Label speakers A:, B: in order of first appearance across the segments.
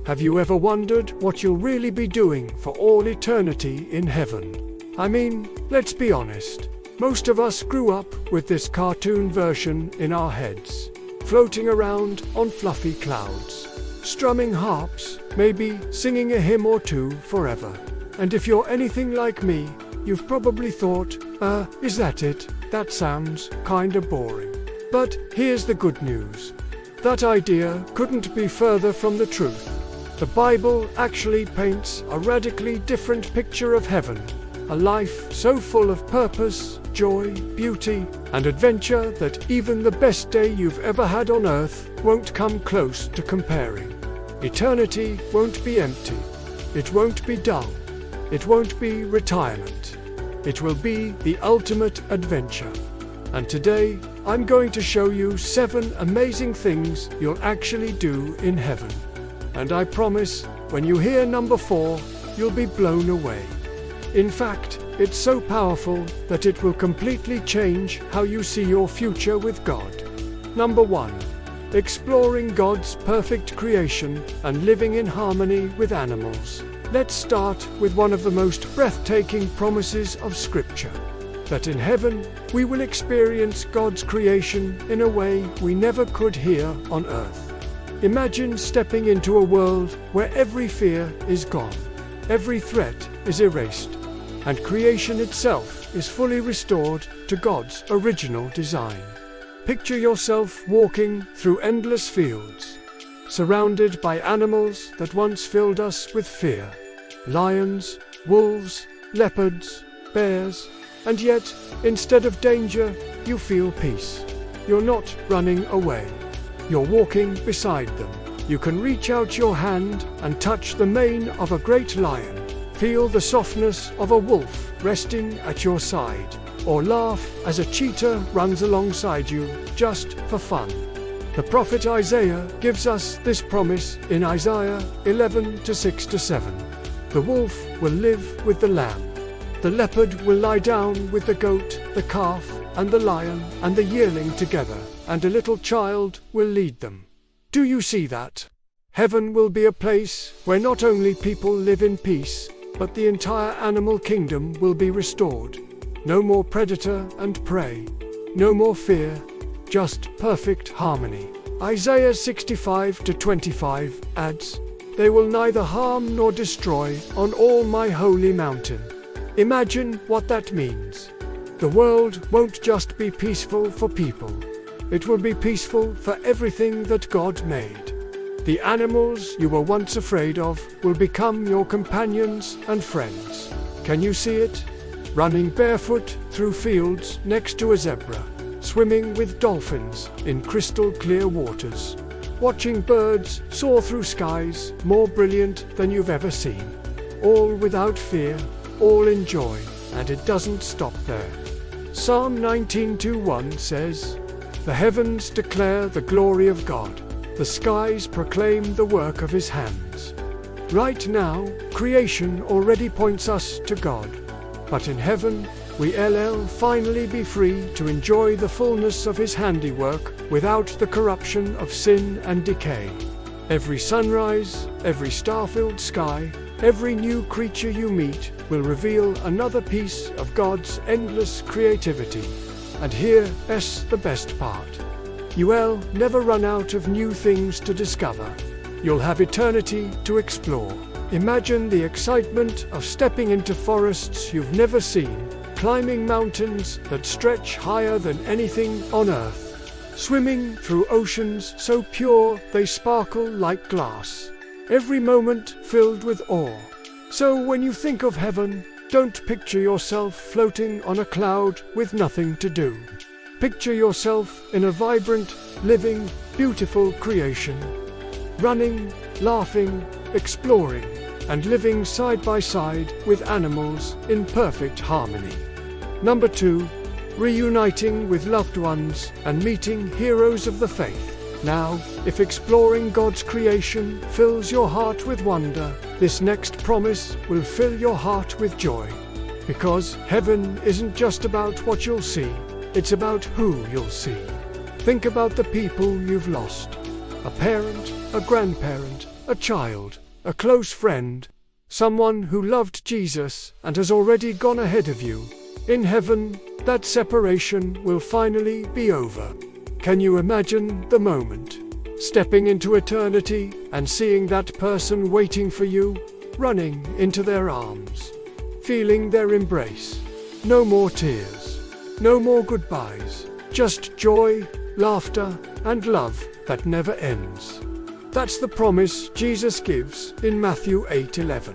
A: Have you ever wondered what you'll really be doing for all eternity in heaven? I mean, let's be honest. Most of us grew up with this cartoon version in our heads, floating around on fluffy clouds, strumming harps, maybe singing a hymn or two forever. And if you're anything like me, you've probably thought, is that it? That sounds kinda boring. But here's the good news. That idea couldn't be further from the truth. The Bible actually paints a radically different picture of heaven, a life so full of purpose, joy, beauty, and adventure that even the best day you've ever had on earth won't come close to comparing. Eternity won't be empty. It won't be dull. It won't be retirement. It will be the ultimate adventure. And today, I'm going to show you 7 amazing things you'll actually do in heaven. And I promise, when you hear number 4, you'll be blown away. In fact, it's so powerful that it will completely change how you see your future with God. Number 1. Exploring God's perfect creation and living in harmony with animals. Let's start with one of the most breathtaking promises of Scripture. That in heaven, we will experience God's creation in a way we never could here on earth. Imagine stepping into a world where every fear is gone, every threat is erased, and creation itself is fully restored to God's original design. Picture yourself walking through endless fields, surrounded by animals that once filled us with fear. Lions, wolves, leopards, bears, and yet, instead of danger, you feel peace. You're not running away. You're walking beside them. You can reach out your hand and touch the mane of a great lion, feel the softness of a wolf resting at your side, or laugh as a cheetah runs alongside you just for fun. The prophet Isaiah gives us this promise in Isaiah 11:6-7. The wolf will live with the lamb. The leopard will lie down with the goat, the calf, and the lion, and the yearling together, and a little child will lead them. Do you see that? Heaven will be a place where not only people live in peace, but the entire animal kingdom will be restored. No more predator and prey. No more fear. Just perfect harmony. Isaiah 65:25 adds, "They will neither harm nor destroy on all my holy mountain." Imagine what that means. The world won't just be peaceful for people. It will be peaceful for everything that God made. The animals you were once afraid of will become your companions and friends. Can you see it? Running barefoot through fields next to a zebra, swimming with dolphins in crystal clear waters, watching birds soar through skies more brilliant than you've ever seen. All without fear, all in joy, and it doesn't stop there. Psalm 19:1 says, "The heavens declare the glory of God. The skies proclaim the work of his hands." Right now, creation already points us to God. But in heaven, we'll finally be free to enjoy the fullness of his handiwork without the corruption of sin and decay. Every sunrise, every star-filled sky, every new creature you meet will reveal another piece of God's endless creativity. And here's the best part. You'll never run out of new things to discover. You'll have eternity to explore. Imagine the excitement of stepping into forests you've never seen, climbing mountains that stretch higher than anything on earth, swimming through oceans so pure they sparkle like glass. Every moment filled with awe. So when you think of heaven, don't picture yourself floating on a cloud with nothing to do. Picture yourself in a vibrant, living, beautiful creation. Running, laughing, exploring, and living side by side with animals in perfect harmony. Number 2. Reuniting with loved ones and meeting heroes of the faith. Now, if exploring God's creation fills your heart with wonder, this next promise will fill your heart with joy. Because heaven isn't just about what you'll see, it's about who you'll see. Think about the people you've lost. A parent, a grandparent, a child, a close friend, someone who loved Jesus and has already gone ahead of you. In heaven, that separation will finally be over. Can you imagine the moment? Stepping into eternity and seeing that person waiting for you, running into their arms, feeling their embrace. No more tears, no more goodbyes, just joy, laughter, and love that never ends. That's the promise Jesus gives in Matthew 8:11.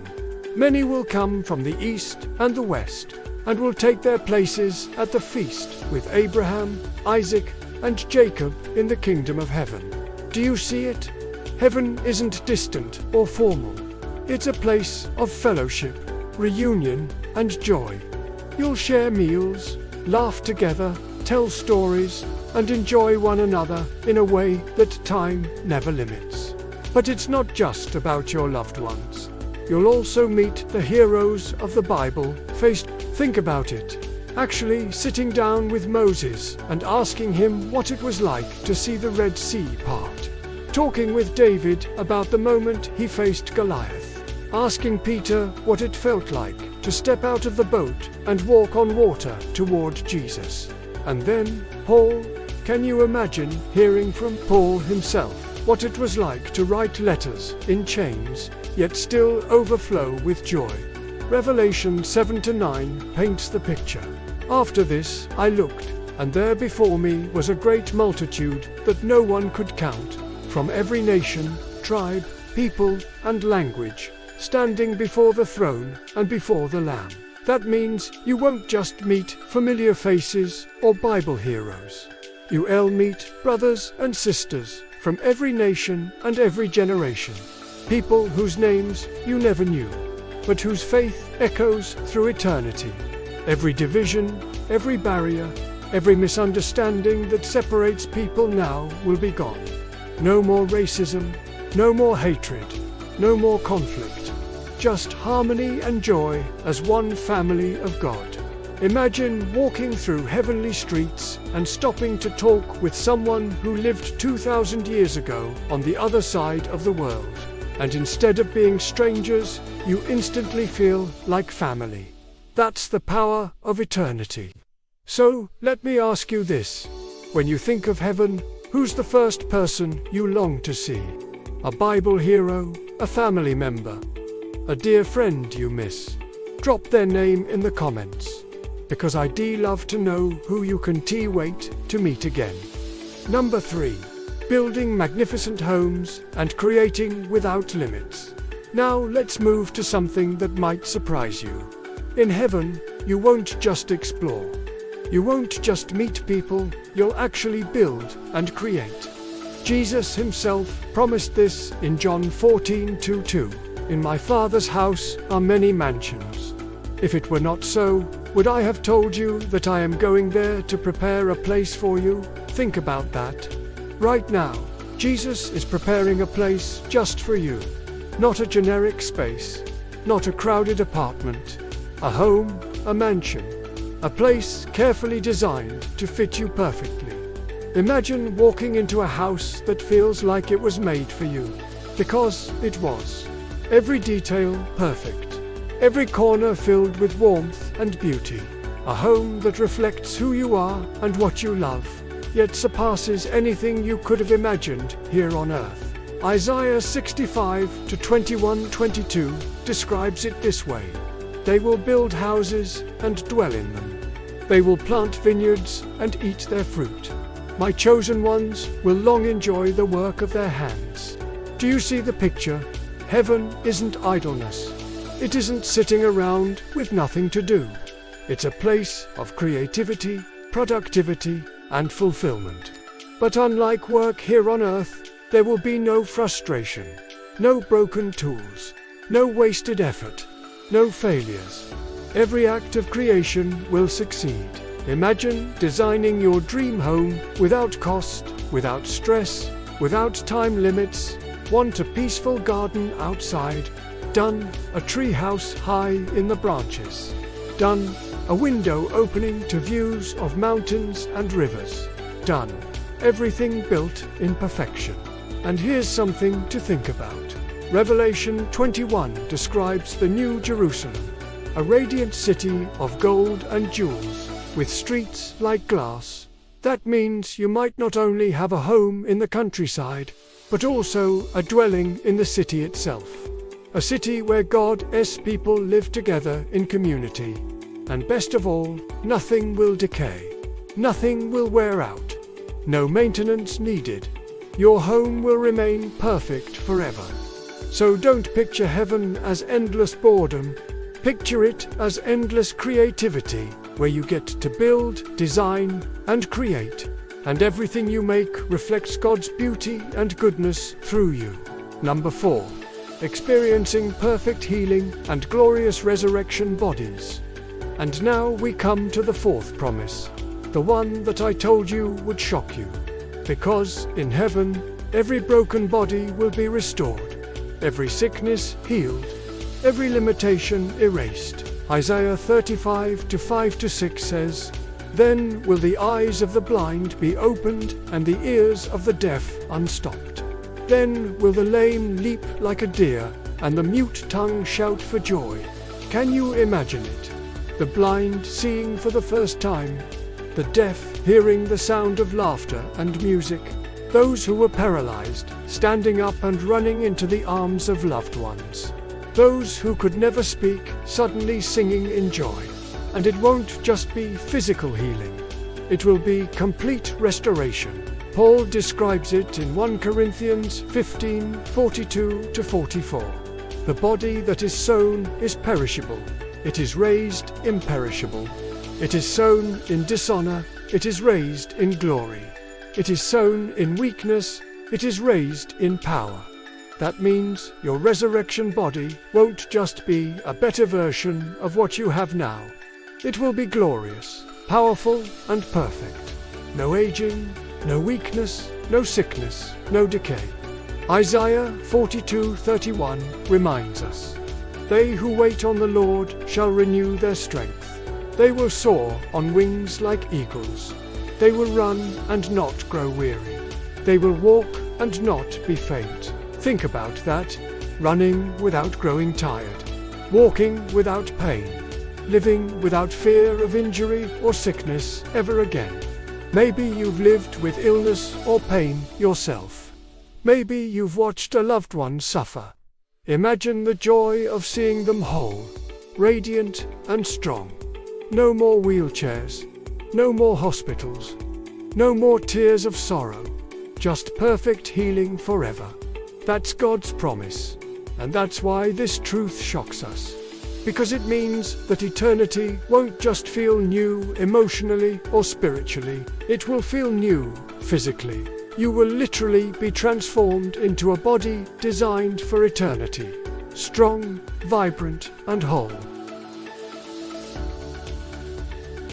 A: Many will come from the east and the west, and will take their places at the feast with Abraham, Isaac, and Jacob in the kingdom of heaven. Do you see it? Heaven isn't distant or formal. It's a place of fellowship, reunion, and joy. You'll share meals, laugh together, tell stories, and enjoy one another in a way that time never limits. But it's not just about your loved ones. You'll also meet the heroes of the Bible. Think about it. Actually sitting down with Moses and asking him what it was like to see the Red Sea part. Talking with David about the moment he faced Goliath. Asking Peter what it felt like to step out of the boat and walk on water toward Jesus. And then, Paul, can you imagine hearing from Paul himself what it was like to write letters in chains, yet still overflow with joy? Revelation 7-9 paints the picture. After this I looked, and there before me was a great multitude that no one could count, from every nation, tribe, people, and language, standing before the throne and before the Lamb. That means you won't just meet familiar faces or Bible heroes. You'll meet brothers and sisters from every nation and every generation. People whose names you never knew, but whose faith echoes through eternity. Every division, every barrier, every misunderstanding that separates people now will be gone. No more racism, no more hatred, no more conflict. Just harmony and joy as one family of God. Imagine walking through heavenly streets and stopping to talk with someone who lived 2,000 years ago on the other side of the world. And instead of being strangers, you instantly feel like family. That's the power of eternity. So, let me ask you this. When you think of heaven, who's the first person you long to see? A Bible hero, a family member, a dear friend you miss? Drop their name in the comments, because I'd love to know who you can wait to meet again. Number 3. Building magnificent homes and creating without limits. Now let's move to something that might surprise you. In heaven, you won't just explore. You won't just meet people, you'll actually build and create. Jesus himself promised this in John 14:2. In my Father's house are many mansions. If it were not so, would I have told you that I am going there to prepare a place for you? Think about that. Right now, Jesus is preparing a place just for you. Not a generic space, not a crowded apartment. A home, a mansion, a place carefully designed to fit you perfectly. Imagine walking into a house that feels like it was made for you, because it was. Every detail perfect, every corner filled with warmth and beauty. A home that reflects who you are and what you love, yet surpasses anything you could have imagined here on earth. Isaiah 65:21-22 describes it this way. They will build houses and dwell in them. They will plant vineyards and eat their fruit. My chosen ones will long enjoy the work of their hands. Do you see the picture? Heaven isn't idleness. It isn't sitting around with nothing to do. It's a place of creativity, productivity, and fulfillment. But unlike work here on earth, there will be no frustration, no broken tools, no wasted effort, no failures. Every act of creation will succeed. Imagine designing your dream home without cost, without stress, without time limits. Want a peaceful garden outside? Done. A tree house high in the branches? Done. A window opening to views of mountains and rivers? Done. Everything built in perfection. And here's something to think about. Revelation 21 describes the New Jerusalem, a radiant city of gold and jewels, with streets like glass. That means you might not only have a home in the countryside, but also a dwelling in the city itself. A city where God's people live together in community. And best of all, nothing will decay. Nothing will wear out. No maintenance needed. Your home will remain perfect forever. So don't picture heaven as endless boredom. Picture it as endless creativity, where you get to build, design, and create. And everything you make reflects God's beauty and goodness through you. Number 4. Experiencing perfect healing and glorious resurrection bodies. And now we come to the 4th promise, the one that I told you would shock you. Because in heaven, every broken body will be restored, every sickness healed, every limitation erased. Isaiah 35:5-6 says, "Then will the eyes of the blind be opened and the ears of the deaf unstopped. Then will the lame leap like a deer and the mute tongue shout for joy." Can you imagine it? The blind seeing for the first time, the deaf hearing the sound of laughter and music, those who were paralyzed standing up and running into the arms of loved ones, those who could never speak suddenly singing in joy. And it won't just be physical healing, it will be complete restoration. Paul describes it in 1 Corinthians 15:42-44. The body that is sown is perishable, it is raised imperishable. It is sown in dishonor, it is raised in glory. It is sown in weakness, it is raised in power. That means your resurrection body won't just be a better version of what you have now. It will be glorious, powerful, and perfect. No aging, no weakness, no sickness, no decay. Isaiah 42:31 reminds us, "They who wait on the Lord shall renew their strength. They will soar on wings like eagles. They will run and not grow weary. They will walk and not be faint." Think about that. Running without growing tired. Walking without pain. Living without fear of injury or sickness ever again. Maybe you've lived with illness or pain yourself. Maybe you've watched a loved one suffer. Imagine the joy of seeing them whole, radiant and strong. No more wheelchairs, no more hospitals, no more tears of sorrow, just perfect healing forever. That's God's promise, and that's why this truth shocks us. Because it means that eternity won't just feel new emotionally or spiritually, it will feel new physically. You will literally be transformed into a body designed for eternity, strong, vibrant, and whole.